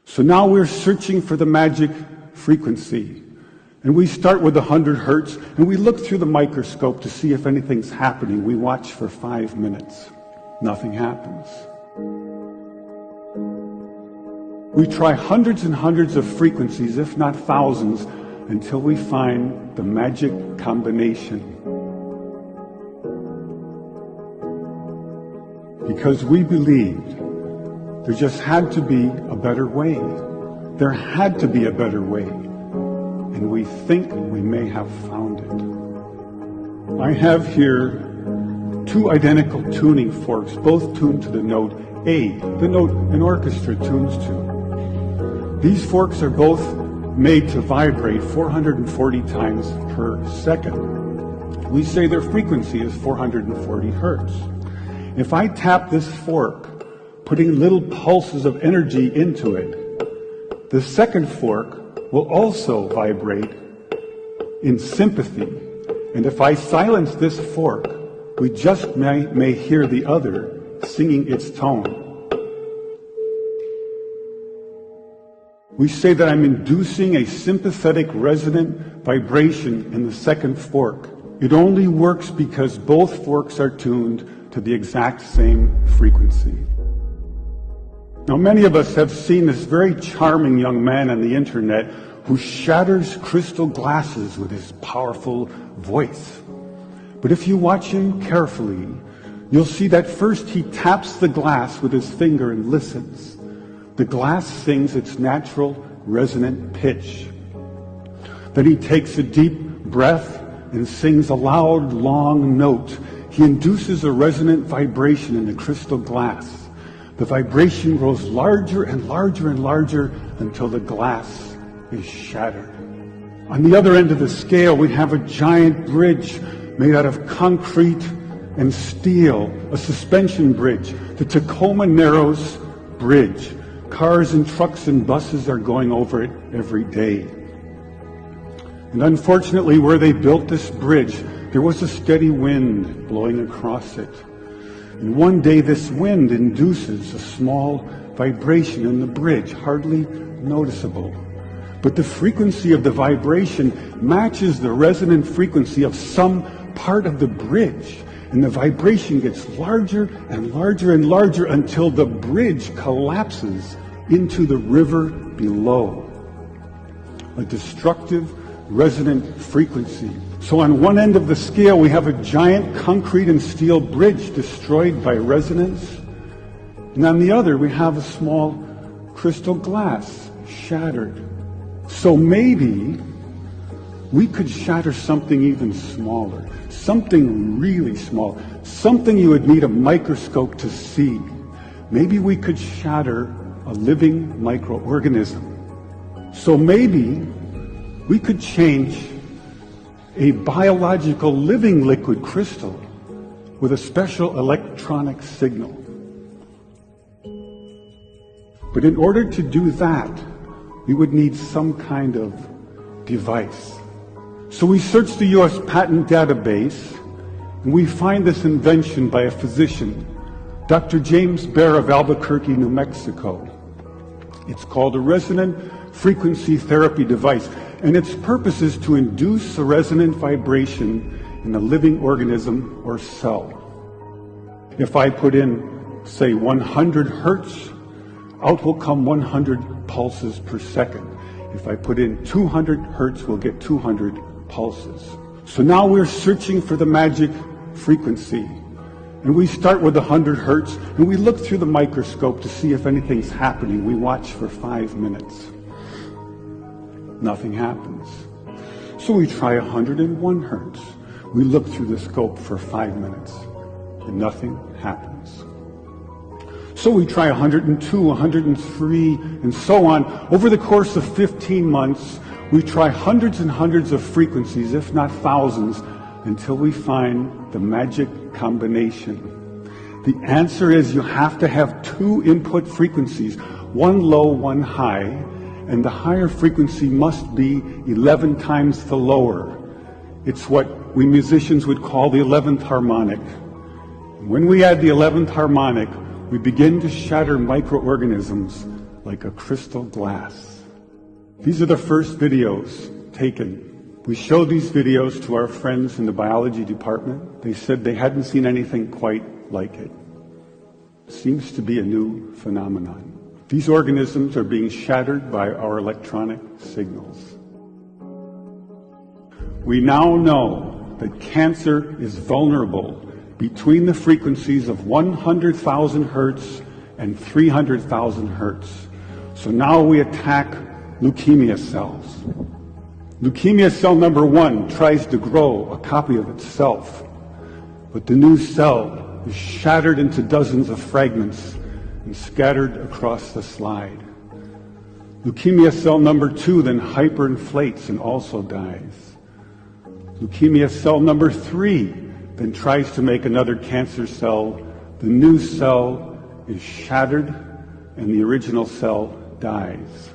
So now we're searching for the magic frequency. And we start with 100 hertz, and we look through the microscope to see if anything's happening. We watch for 5 minutes. Nothing happens. We try hundreds and hundreds of frequencies, if not thousands, until we find the magic combination. Because we believed there just had to be a better way. There had to be a better way. And we think we may have found it. I have here 2 identical tuning forks, both tuned to the note A, the note an orchestra tunes to. These forks are both made to vibrate 440 times per second. We say their frequency is 440 hertz. If I tap this fork, putting little pulses of energy into it, the second fork will also vibrate in sympathy. And if I silence this fork, we just may hear the other singing its tone. We say that I'm inducing a sympathetic resonant vibration in the second fork. It only works because both forks are tuned to the exact same frequency. Now, many of us have seen this very charming young man on the internet who shatters crystal glasses with his powerful voice. But if you watch him carefully, you'll see that first he taps the glass with his finger and listens. The glass sings its natural resonant pitch. Then he takes a deep breath and sings a loud, long note. He induces a resonant vibration in the crystal glass. The vibration grows larger and larger and larger until the glass is shattered. On the other end of the scale, we have a giant bridge made out of concrete and steel, a suspension bridge, the Tacoma Narrows Bridge. Cars and trucks and buses are going over it every day. And unfortunately, where they built this bridge, there was a steady wind blowing across it. And one day this wind induces a small vibration in the bridge, hardly noticeable. But the frequency of the vibration matches the resonant frequency of some part of the bridge. And the vibration gets larger and larger and larger until the bridge collapses into the river below. A destructive resonant frequency. So on one end of the scale, we have a giant concrete and steel bridge destroyed by resonance. And on the other, we have a small crystal glass shattered. So maybe we could shatter something even smaller, something really small, something you would need a microscope to see. Maybe we could shatter a living microorganism. So maybe we could change a biological living liquid crystal with a special electronic signal. But in order to do that, we would need some kind of device. So we search the U.S. patent database, and we find this invention by a physician, Dr. James Bear of Albuquerque, New Mexico. It's called a resonant frequency therapy device, and its purpose is to induce a resonant vibration in a living organism or cell. If I put in, say, 100 hertz, out will come 100 pulses per second. If I put in 200 hertz, we'll get 200 pulses. So now we're searching for the magic frequency. And we start with 100 hertz, and we look through the microscope to see if anything's happening. We watch for 5 minutes. Nothing happens. So we try 101 hertz. We look through the scope for 5 minutes, and nothing happens. So we try 102, 103, and so on. Over the course of 15 months, we try hundreds and hundreds of frequencies, if not thousands, until we find the magic combination. The answer is you have to have 2 input frequencies, one low, one high, and the higher frequency must be 11 times the lower. It's what we musicians would call the 11th harmonic. When we add the 11th harmonic, we begin to shatter microorganisms like a crystal glass. These are the first videos taken. We showed these videos to our friends in the biology department. They said they hadn't seen anything quite like it. It seems to be a new phenomenon. These organisms are being shattered by our electronic signals. We now know that cancer is vulnerable between the frequencies of 100,000 hertz and 300,000 hertz. So now we attack leukemia cells. Leukemia cell number 1 tries to grow a copy of itself, but the new cell is shattered into dozens of fragments and scattered across the slide. Leukemia cell number 2 then hyperinflates and also dies. Leukemia cell number 3 then tries to make another cancer cell. The new cell is shattered and the original cell dies.